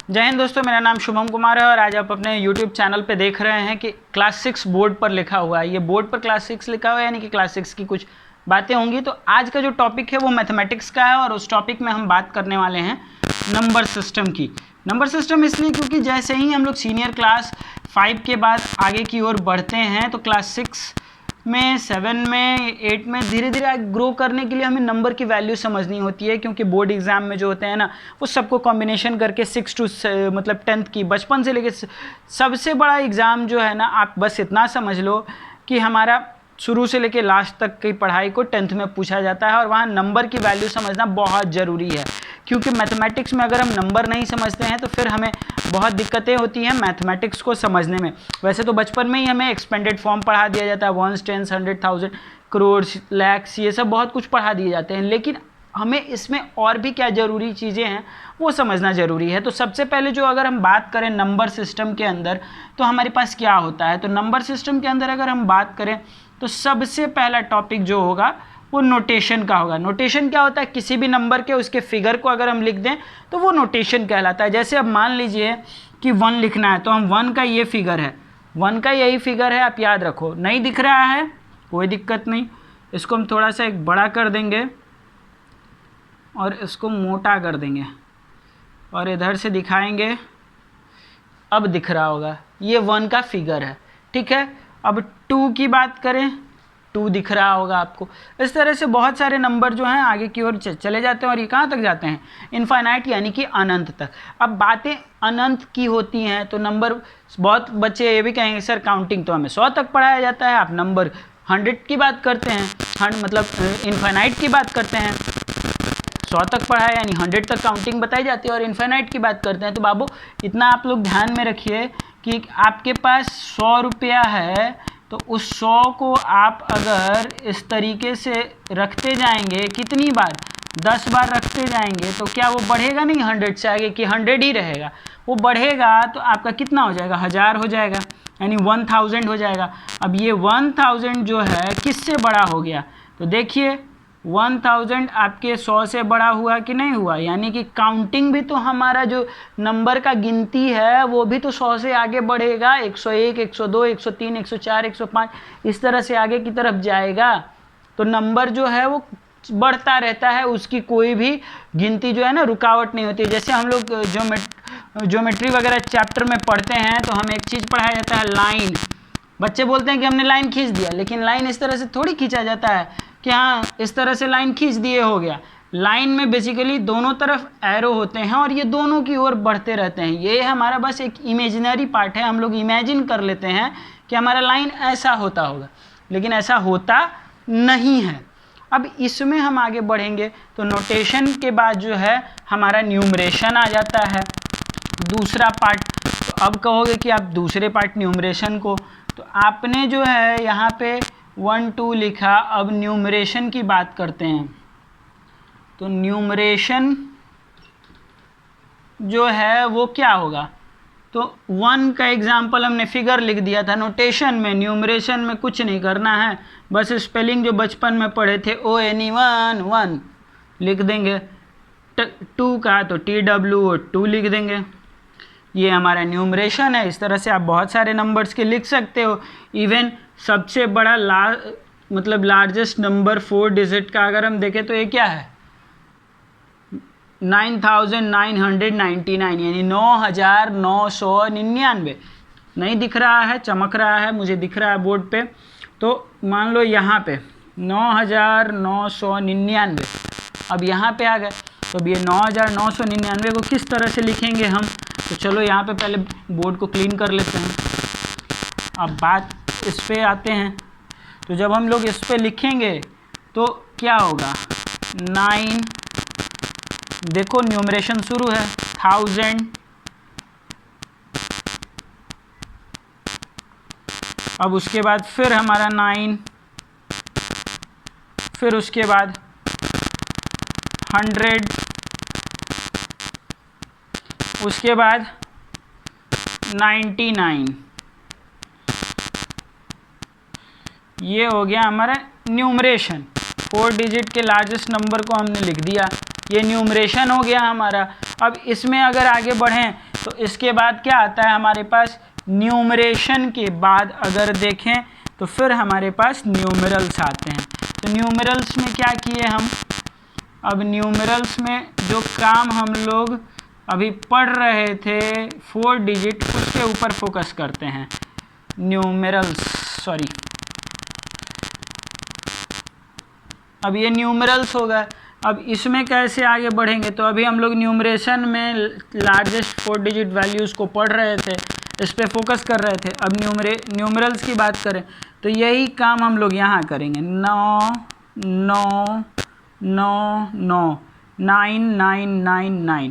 जय हिंद दोस्तों, मेरा नाम शुभम कुमार है और आज आप अपने YouTube चैनल पे देख रहे हैं कि क्लास 6 बोर्ड पर लिखा हुआ है। ये बोर्ड पर क्लास 6 लिखा हुआ है, यानी कि क्लास 6 की कुछ बातें होंगी। तो आज का जो टॉपिक है वो मैथमेटिक्स का है और उस टॉपिक में हम बात करने वाले हैं नंबर सिस्टम की। नंबर सिस्टम इसलिए क्योंकि जैसे ही हम लोग सीनियर क्लास 5 के बाद आगे की ओर बढ़ते हैं तो क्लास 6 में, 7 में, 8 में धीरे धीरे ग्रो करने के लिए हमें नंबर की वैल्यू समझनी होती है, क्योंकि बोर्ड एग्जाम में जो होते हैं ना वो सबको कॉम्बिनेशन करके 6 टू मतलब 10th की, बचपन से लेके सबसे बड़ा एग्ज़ाम जो है ना, आप बस इतना समझ लो कि हमारा शुरू से लेके लास्ट तक की पढ़ाई को 10th में पूछा जाता है और वहाँ नंबर की वैल्यू समझना बहुत ज़रूरी है। क्योंकि मैथमेटिक्स में अगर हम नंबर नहीं समझते हैं तो फिर हमें बहुत दिक्कतें होती हैं मैथमेटिक्स को समझने में। वैसे तो बचपन में ही हमें एक्सपेंडेड फॉर्म पढ़ा दिया जाता है, 1s, 10s, 100,000, करोड़, लैक्स, ये सब बहुत कुछ पढ़ा दिए जाते हैं, लेकिन हमें इसमें और भी क्या ज़रूरी चीज़ें हैं वो समझना ज़रूरी है। तो सबसे पहले जो अगर हम बात करें नंबर सिस्टम के अंदर तो हमारे पास क्या होता है, तो नंबर सिस्टम के अंदर अगर हम बात करें तो सबसे पहला टॉपिक जो होगा वो नोटेशन का होगा। नोटेशन क्या होता है, किसी भी नंबर के उसके फिगर को अगर हम लिख दें तो वो नोटेशन कहलाता है। जैसे अब मान लीजिए कि 1 लिखना है तो हम 1 का ये फिगर है, 1 का यही फिगर है, आप याद रखो। नहीं दिख रहा है कोई दिक्कत नहीं, इसको हम थोड़ा सा एक बड़ा कर देंगे और इसको मोटा कर देंगे और इधर से दिखाएंगे, अब दिख रहा होगा, ये 1 का फिगर है, ठीक है। अब 2 की बात करें, 2 दिख रहा होगा आपको। इस तरह से बहुत सारे नंबर जो हैं आगे की ओर चले जाते हैं और ये कहाँ तक जाते हैं, इनफाइनाइट यानी कि अनंत तक। अब बातें अनंत की होती हैं तो नंबर, बहुत बच्चे ये भी कहेंगे सर काउंटिंग तो हमें 100 तक पढ़ाया जाता है, आप नंबर 100 की बात करते हैं, मतलब इनफाइनाइट की बात करते हैं, 100 तक पढ़ा है यानी 100 तक काउंटिंग बताई जाती है और इनफाइनाइट की बात करते हैं। तो बाबू इतना आप लोग ध्यान में रखिए कि आपके पास 100 रुपया है तो उस 100 को आप अगर इस तरीके से रखते जाएंगे, कितनी बार, 10 बार रखते जाएंगे तो क्या वो बढ़ेगा नहीं 100 से आगे, कि 100 ही रहेगा? वो बढ़ेगा तो आपका कितना हो जाएगा, 1000 हो जाएगा, यानी 1000 हो जाएगा। अब ये 1000 जो है किससे बड़ा हो गया, तो देखिए 1000 आपके 100 से बड़ा हुआ कि नहीं हुआ, यानी कि काउंटिंग भी तो हमारा जो नंबर का गिनती है वो भी तो 100 से आगे बढ़ेगा, 101, 102, 103, 104, 105 इस तरह से आगे की तरफ जाएगा। तो नंबर जो है वो बढ़ता रहता है, उसकी कोई भी गिनती जो है ना रुकावट नहीं होती। जैसे हम लोग ज्योमेट्री वगैरह चैप्टर में पढ़ते हैं तो हमें एक चीज़ पढ़ाया जाता है, लाइन। बच्चे बोलते हैं कि हमने लाइन खींच दिया, लेकिन लाइन इस तरह से थोड़ी खींचा जाता है कि हाँ इस तरह से लाइन खींच दिए हो गया। लाइन में बेसिकली दोनों तरफ एरो होते हैं और ये दोनों की ओर बढ़ते रहते हैं। ये हमारा बस एक इमेजिनरी पार्ट है, हम लोग इमेजिन कर लेते हैं कि हमारा लाइन ऐसा होता होगा, लेकिन ऐसा होता नहीं है। अब इसमें हम आगे बढ़ेंगे तो नोटेशन के बाद जो है हमारा न्यूमरेशन आ जाता है, दूसरा पार्ट। तो अब कहोगे कि आप दूसरे पार्ट न्यूमरेशन को, तो आपने जो है यहाँ पे 1, 2 लिखा, अब न्यूमरेशन की बात करते हैं। तो न्यूमरेशन जो है वो क्या होगा, तो 1 का एग्जाम्पल हमने फिगर लिख दिया था नोटेशन में। न्यूमरेशन में कुछ नहीं करना है, बस स्पेलिंग जो बचपन में पढ़े थे ONE 1 लिख देंगे। 2 का तो TW 2 लिख देंगे। ये हमारा न्यूमरेशन है। इस तरह से आप बहुत सारे नंबर्स के लिख सकते हो। इवन सबसे बड़ा मतलब लार्जेस्ट नंबर 4 डिजिट का अगर हम देखें तो ये क्या है, 9999, यानी 9999। नहीं दिख रहा है, चमक रहा है, मुझे दिख रहा है बोर्ड पे। तो मान लो यहाँ पे 9999, अब यहाँ पे आ गए। तो अब ये 9999 को किस तरह से लिखेंगे हम, तो चलो यहाँ पे पहले बोर्ड को क्लीन कर लेते हैं। अब बात इस पे आते हैं, तो जब हम लोग इस पे लिखेंगे तो क्या होगा, 9, देखो न्यूमरेशन शुरू है, 1000, अब उसके बाद फिर हमारा 9, फिर उसके बाद 100, उसके बाद 99। ये हो गया हमारा न्यूमरेशन। 4 डिजिट के लार्जेस्ट नंबर को हमने लिख दिया, ये न्यूमरेशन हो गया हमारा। अब इसमें अगर आगे बढ़ें तो इसके बाद क्या आता है हमारे पास, न्यूमरेशन के बाद अगर देखें तो फिर हमारे पास न्यूमरल्स आते हैं। तो न्यूमरल्स में क्या किए हम, अब न्यूमरल्स में जो काम हम लोग अभी पढ़ रहे थे 4 डिजिट, उसके ऊपर फोकस करते हैं। न्यूमरल्स, सॉरी, अब ये न्यूमरल्स होगा। अब इसमें कैसे आगे बढ़ेंगे, तो अभी हम लोग न्यूमरेशन में लार्जेस्ट 4 डिजिट वैल्यूज़ को पढ़ रहे थे, इस पर फोकस कर रहे थे। अब न्यूमरल्स की बात करें तो यही काम हम लोग यहाँ करेंगे। 9 9 9 9 9 9 9 9।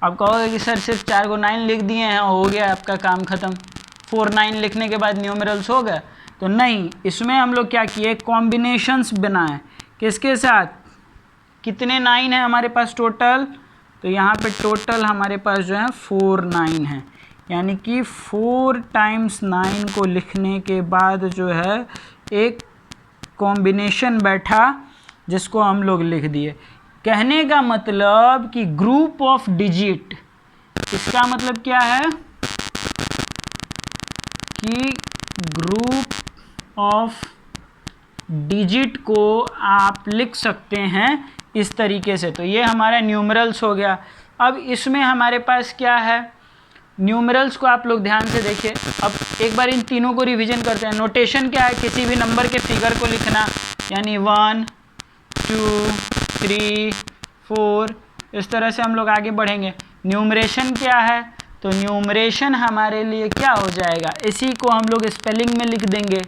अब कहोगे कि सर सिर्फ 4 को 9 लिख दिए हैं, हो गया आपका काम ख़त्म, 4 9 लिखने के बाद न्यूमरल्स हो गया? तो नहीं, इसमें हम लोग क्या किए, कॉम्बिनेशंस बनाए। किसके साथ, कितने 9 है हमारे पास टोटल, तो यहाँ पे टोटल हमारे पास जो है 4 9 है, यानी कि 4 टाइम्स 9 को लिखने के बाद जो है एक कॉम्बिनेशन बैठा जिसको हम लोग लिख दिए। कहने का मतलब कि ग्रुप ऑफ डिजिट, इसका मतलब क्या है कि ग्रुप ऑफ डिजिट को आप लिख सकते हैं इस तरीके से। तो ये हमारा न्यूमरल्स हो गया। अब इसमें हमारे पास क्या है, न्यूमरल्स को आप लोग ध्यान से देखिए। अब एक बार इन तीनों को रिवीजन करते हैं। नोटेशन क्या है, किसी भी नंबर के फिगर को लिखना, यानी 1 2 3 4, इस तरह से हम लोग आगे बढ़ेंगे। न्यूमरेशन क्या है, तो न्यूमरेशन हमारे लिए क्या हो जाएगा, इसी को हम लोग स्पेलिंग में लिख देंगे,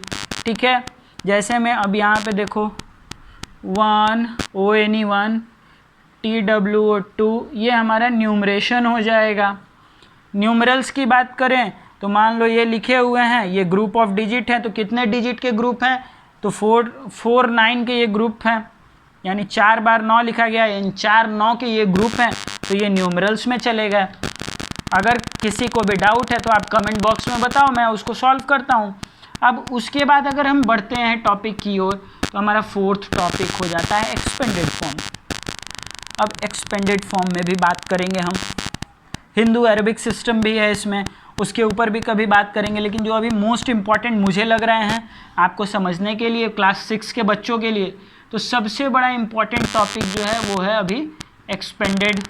ठीक है। जैसे मैं अब यहाँ पे देखो 1 ONE1 TWO2, ये हमारा न्यूमरेशन हो जाएगा। न्यूमरल्स की बात करें तो मान लो ये लिखे हुए हैं, ये ग्रुप ऑफ डिजिट हैं, तो कितने डिजिट के ग्रुप हैं, तो 4 9 के ये ग्रुप हैं, यानी 4 बार 9 लिखा गया, इन 4 9 के ये ग्रुप हैं, तो ये न्यूमरल्स में चलेगा। अगर किसी को भी डाउट है तो आप कमेंट बॉक्स में बताओ, मैं उसको सॉल्व करता हूँ। अब उसके बाद अगर हम बढ़ते हैं टॉपिक की ओर, तो हमारा 4th टॉपिक हो जाता है एक्सपेंडेड फॉर्म। अब एक्सपेंडेड फॉर्म में भी बात करेंगे हम, हिंदू अरबिक सिस्टम भी है इसमें, उसके ऊपर भी कभी बात करेंगे। लेकिन जो अभी मोस्ट इम्पॉर्टेंट मुझे लग रहे हैं आपको समझने के लिए, क्लास 6 के बच्चों के लिए, तो सबसे बड़ा इम्पॉर्टेंट टॉपिक जो है वो है अभी एक्सपेंडेड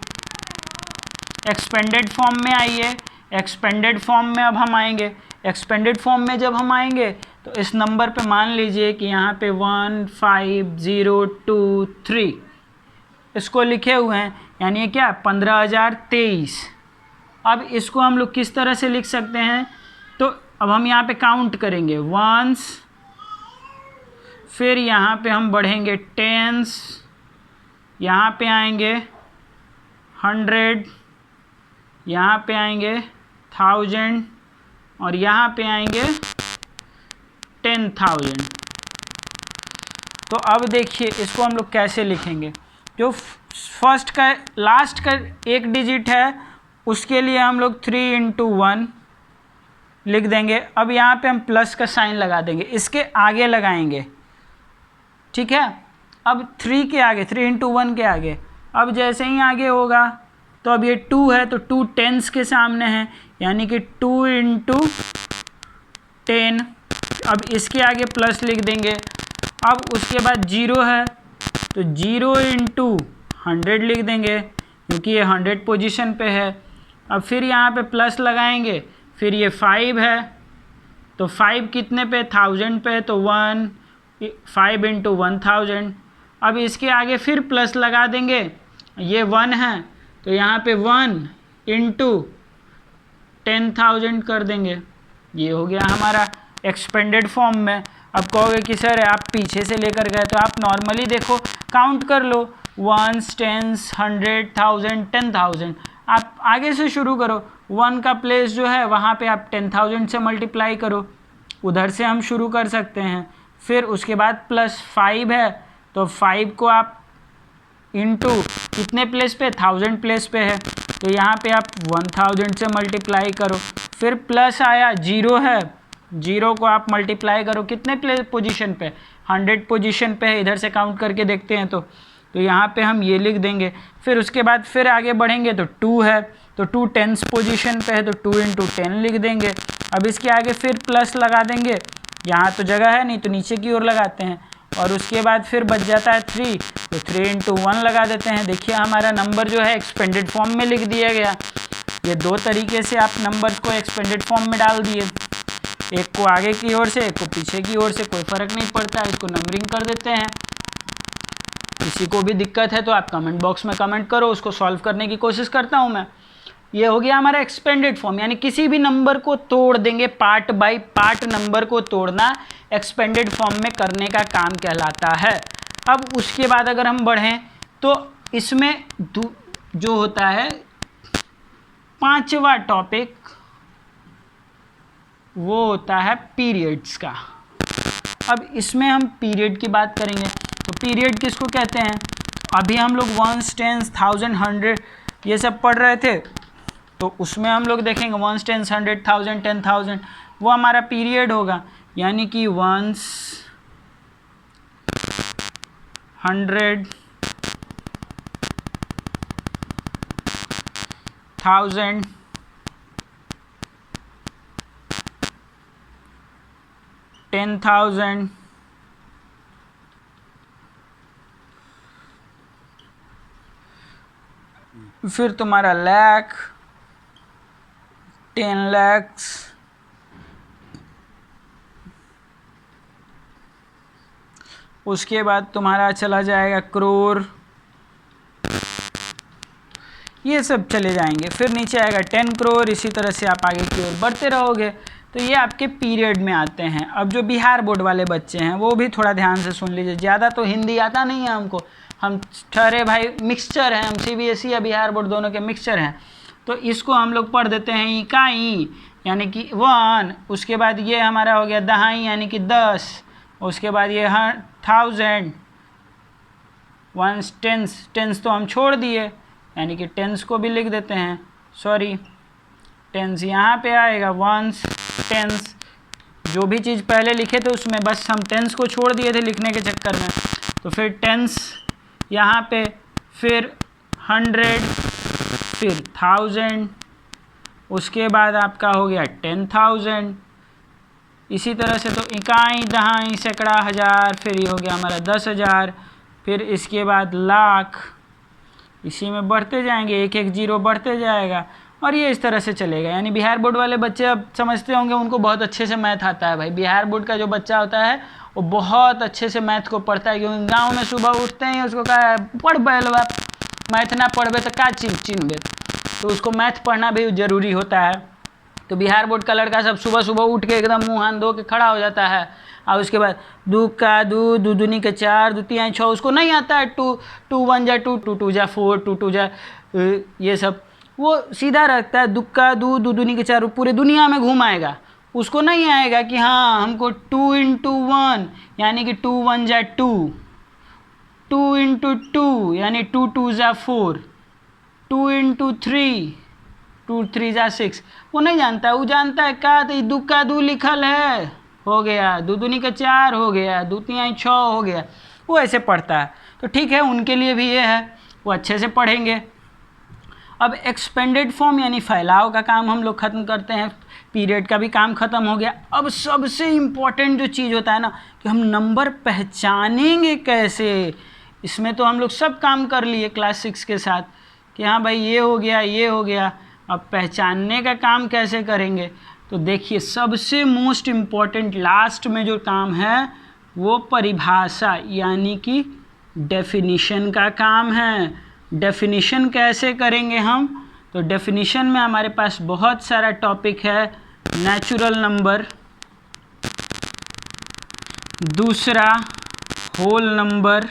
फॉर्म में आइए। एक्सपेंडेड फॉर्म में अब हम आएंगे। एक्सपेंडेड फॉर्म में जब हम आएंगे तो इस नंबर पे मान लीजिए कि यहाँ पे 1 5 0 2 3 इसको लिखे हुए हैं, यानी क्या 15,023। अब इसको हम लोग किस तरह से लिख सकते हैं, तो अब हम यहाँ पे काउंट करेंगे 1s, फिर यहाँ पे हम बढ़ेंगे 10s, यहाँ पे आएंगे 100, यहाँ पे आएंगे 1000 और यहाँ पे आएंगे 10,000। तो अब देखिए इसको हम लोग कैसे लिखेंगे। जो फर्स्ट का लास्ट का एक डिजिट है उसके लिए हम लोग 3 × 1 लिख देंगे। अब यहाँ पे हम प्लस का साइन लगा देंगे, इसके आगे लगाएंगे, ठीक है। अब 3 के आगे, 3 × 1 के आगे, अब जैसे ही आगे होगा तो अब ये 2 है तो 2 10s के सामने है, यानी कि 2 × 10। अब इसके आगे प्लस लिख देंगे। अब उसके बाद 0 है तो 0 × 100 लिख देंगे, क्योंकि ये 100 पोजीशन पे है। अब फिर यहाँ पे प्लस लगाएंगे, फिर ये 5 है तो 5 कितने पे, 1000 पे, तो 5 × 1000। अब इसके आगे फिर प्लस लगा देंगे, ये 1 है तो यहाँ पे 1 × 10,000 कर देंगे। ये हो गया हमारा एक्सपेंडेड फॉर्म में। अब कहोगे कि सर आप पीछे से लेकर गए, तो आप नॉर्मली देखो, काउंट कर लो 1s 10s 100 1000 10,000। आप आगे से शुरू करो, 1 का प्लेस जो है वहाँ पे आप 10,000 से मल्टीप्लाई करो, उधर से हम शुरू कर सकते हैं। फिर उसके बाद प्लस 5 है तो 5 को आप इंटू कितने प्लेस पे, 1000 प्लेस पे है तो यहाँ पे आप 1000 से मल्टीप्लाई करो। फिर प्लस आया, 0 है, 0 को आप मल्टीप्लाई करो कितने प्लेस पोजीशन पे, 100 पोजीशन पे है, इधर से काउंट करके देखते हैं तो यहाँ पे हम ये लिख देंगे। फिर उसके बाद फिर आगे बढ़ेंगे तो 2 है तो 2 टेंस पोजीशन पे है तो 2 × 10 लिख देंगे। अब इसके आगे फिर प्लस लगा देंगे, यहाँ तो जगह है नहीं तो नीचे की ओर लगाते हैं, और उसके बाद फिर बच जाता है 3, तो 3 × 1 लगा देते हैं। देखिए हमारा नंबर जो है एक्सपेंडेड फॉर्म में लिख दिया गया। ये 2 तरीके से आप नंबर्स को एक्सपेंडेड फॉर्म में डाल दिए, एक को आगे की ओर से, एक को पीछे की ओर से, कोई फ़र्क नहीं पड़ता, इसको नंबरिंग कर देते हैं। किसी को भी दिक्कत है तो आप कमेंट बॉक्स में कमेंट करो, उसको सॉल्व करने की कोशिश करता हूँ मैं। ये हो गया हमारा एक्सपेंडेड फॉर्म, यानी किसी भी नंबर को तोड़ देंगे, पार्ट बाय पार्ट नंबर को तोड़ना एक्सपेंडेड फॉर्म में करने का काम कहलाता है। अब उसके बाद अगर हम बढ़ें तो इसमें जो होता है 5वां टॉपिक, वो होता है पीरियड्स का। अब इसमें हम पीरियड की बात करेंगे। तो पीरियड किसको कहते हैं? अभी हम लोग वंस, टेंस, 1000, 100 ये सब पढ़ रहे थे, तो उसमें हम लोग देखेंगे वंस, टेंस, 100, 1000, 10,000 वो हमारा पीरियड होगा। यानी कि वंस, 100, 1000, 10,000, फिर तुम्हारा लाख, 10 lakhs, उसके बाद तुम्हारा चला जाएगा करोड़, ये सब चले जाएंगे। फिर नीचे आएगा 10 करोड़, इसी तरह से आप आगे की ओर बढ़ते रहोगे। तो ये आपके पीरियड में आते हैं। अब जो बिहार बोर्ड वाले बच्चे हैं वो भी थोड़ा ध्यान से सुन लीजिए, ज़्यादा तो हिंदी आता नहीं है हमको, हम ठहरे भाई मिक्सचर हैं, हम CBSE या बिहार बोर्ड दोनों के मिक्सचर हैं। तो इसको हम लोग पढ़ देते हैं इकाई यानी कि 1, उसके बाद ये हमारा हो गया दहाई यानी कि 10, उसके बाद ये 1000, वंस, टेंस, टेंस तो हम छोड़ दिए यानी कि टेंस को भी लिख देते हैं, सॉरी टेंस यहाँ पे आएगा, वंस, टेंस, जो भी चीज़ पहले लिखे थे उसमें बस हम टेंस को छोड़ दिए थे लिखने के चक्कर में। तो फिर टेंस यहाँ पे, फिर 100, फिर 1000, उसके बाद आपका हो गया 10,000। इसी तरह से तो इकाई, दहाई, सैकड़ा, हज़ार, फिर ये हो गया हमारा 10,000, फिर इसके बाद लाख, इसी में बढ़ते जाएंगे, एक एक जीरो बढ़ते जाएगा और ये इस तरह से चलेगा। यानी बिहार बोर्ड वाले बच्चे अब समझते होंगे, उनको बहुत अच्छे से मैथ आता है। भाई बिहार बोर्ड का जो बच्चा होता है वो बहुत अच्छे से मैथ को पढ़ता है, क्योंकि गांव में सुबह उठते हैं उसको कहा पढ़ बैलवा, मैथ ना पढ़बे तो का चिन्हबे, तो उसको मैथ पढ़ना भी ज़रूरी होता है। तो बिहार बोर्ड का लड़का सब सुबह सुबह उठ के एकदम मुँह हाथ धो के खड़ा हो जाता है, और उसके बाद 2 का 2, 2 दूनी के 4, 2 तिहाई 6, उसको नहीं आता है 2, 2 1 जा 2, 2 2 जा 4, 2 2 जा ये सब, वो सीधा रखता है 2 का 2, 2 दूनी के 4, पूरे दुनिया में घुमाएगा। उसको नहीं आएगा कि हाँ हमको 2 × 1 यानी कि 2 1 जा 2, 2 × 2 यानी 2 2 जा 4, 2 × 3, 2 3 जा 6, वो नहीं जानता। वो जानता है क्या, तो 2 का 2 लिखल है, हो गया, 2 दूनी का 4 हो गया, 2 तिहाई 6 हो गया, वो ऐसे पढ़ता है। तो ठीक है, उनके लिए भी ये है, वो अच्छे से पढ़ेंगे। अब एक्सपेंडेड फॉर्म यानी फैलाव का काम हम लोग ख़त्म करते हैं, पीरियड का भी काम ख़त्म हो गया। अब सबसे इम्पॉर्टेंट जो चीज़ होता है ना, कि हम नंबर पहचानेंगे कैसे। इसमें तो हम लोग सब काम कर लिए क्लास 6 के साथ कि हाँ भाई ये हो गया, ये हो गया, अब पहचानने का काम कैसे करेंगे। तो देखिए सबसे मोस्ट इम्पॉर्टेंट लास्ट में जो काम है वो परिभाषा यानी कि डेफिनिशन का काम है। डेफिनिशन कैसे करेंगे हम, तो डेफिनिशन में हमारे पास बहुत सारा टॉपिक है। नेचुरल नंबर, दूसरा होल नंबर,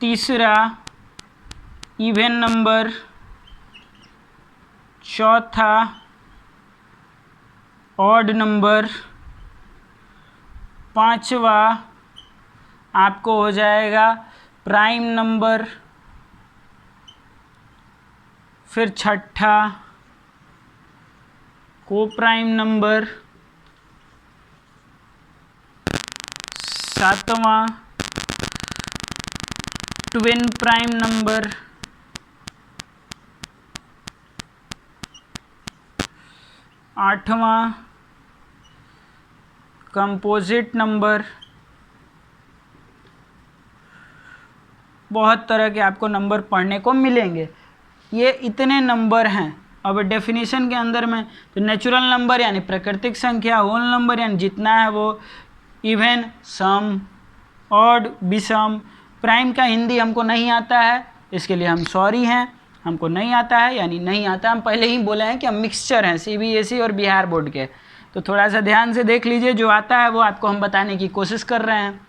तीसरा इवन नंबर, चौथा ऑड नंबर, पांचवा आपको हो जाएगा प्राइम नंबर, फिर छठा को प्राइम नंबर, सातवां ट्विन प्राइम नंबर, 8वां कंपोजिट नंबर। बहुत तरह के आपको नंबर पढ़ने को मिलेंगे। ये इतने नंबर हैं। अब डेफिनेशन के अंदर में तो नेचुरल नंबर यानी प्राकृतिक संख्या, होल नंबर यानी जितना है वो, इवन, सम, ऑड, विषम। प्राइम का हिंदी हमको नहीं आता है, इसके लिए हम सॉरी हैं, हमको नहीं आता है, यानी नहीं आता। हम पहले ही बोले हैं कि हम मिक्सचर हैं सीबीएसई और बिहार बोर्ड के, तो थोड़ा सा ध्यान से देख लीजिए, जो आता है वो आपको हम बताने की कोशिश कर रहे हैं।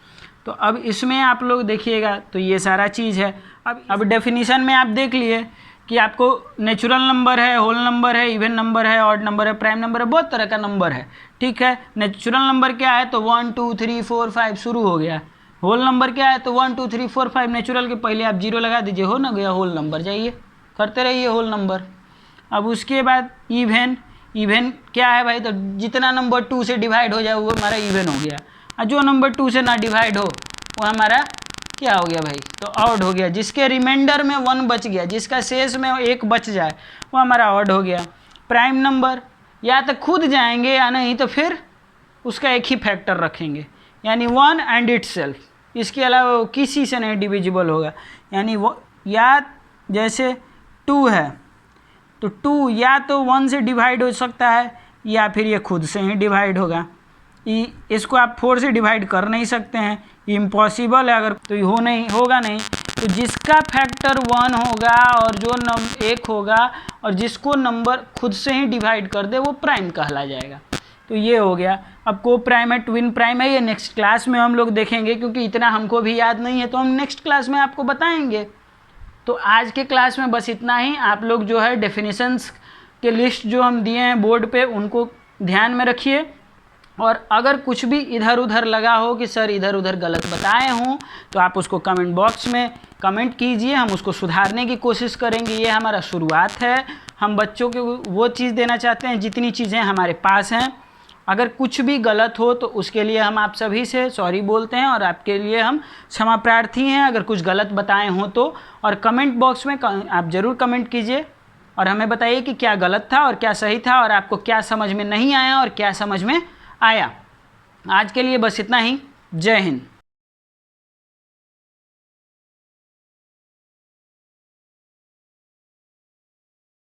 तो अब इसमें आप लोग देखिएगा तो ये सारा चीज़ है। अब डेफिनीशन में आप देख लिए कि आपको नेचुरल नंबर है, होल नंबर है, इवन नंबर है, ऑड नंबर है, प्राइम नंबर है, बहुत तरह का नंबर है, ठीक है। नेचुरल नंबर क्या है तो 1 2 3 4 5 शुरू हो गया। होल नंबर क्या है तो 1 2 3 4 5, नेचुरल के पहले आप 0 लगा दीजिए, हो ना गया होल नंबर। जाइए करते रहिए होल नंबर। अब उसके बाद इवन। इवन क्या है भाई, तो जितना नंबर 2 से डिवाइड हो जाए वो हमारा इवन हो गया, और जो नंबर 2 से ना डिवाइड हो वो हमारा क्या हो गया भाई, तो ऑड हो गया। जिसके रिमाइंडर में 1 बच गया, जिसका शेष में 1 बच जाए वो हमारा ऑड हो गया। प्राइम नंबर या तो खुद जाएंगे या नहीं तो फिर उसका एक ही फैक्टर रखेंगे, यानी 1 एंड इटसेल्फ। इसके अलावा वो किसी से नहीं डिविजिबल होगा, यानी वो या जैसे 2 है तो 2 या तो 1 से डिवाइड हो सकता है या फिर ये खुद से ही डिवाइड होगा। इसको आप 4 से डिवाइड कर नहीं सकते हैं, इम्पॉसिबल है। अगर तो होगा नहीं। तो जिसका फैक्टर 1 होगा और जो 1 होगा और जिसको नंबर खुद से ही डिवाइड कर दे वो प्राइम कहला जाएगा। तो ये हो गया। अब को प्राइम है, ट्विन प्राइम है, ये नेक्स्ट क्लास में हम लोग देखेंगे, क्योंकि इतना हमको भी याद नहीं है, तो हम नेक्स्ट क्लास में आपको बताएंगे। तो आज के क्लास में बस इतना ही। आप लोग जो है डेफिनेशंस के लिस्ट जो हम दिए हैं बोर्ड पे उनको ध्यान में रखिए, और अगर कुछ भी इधर उधर लगा हो कि सर इधर उधर गलत बताए हों तो आप उसको कमेंट बॉक्स में कमेंट कीजिए, हम उसको सुधारने की कोशिश करेंगे। ये हमारा शुरुआत है, हम बच्चों को वो चीज़ देना चाहते हैं जितनी चीज़ें हमारे पास हैं। अगर कुछ भी गलत हो तो उसके लिए हम आप सभी से सॉरी बोलते हैं और आपके लिए हम क्षमा प्रार्थी हैं अगर कुछ गलत बताए हों तो। और कमेंट बॉक्स में आप ज़रूर कमेंट कीजिए और हमें बताइए कि क्या गलत था और क्या सही था, और आपको क्या समझ में नहीं आया और क्या समझ में आया। आज के लिए बस इतना ही। जय हिंद।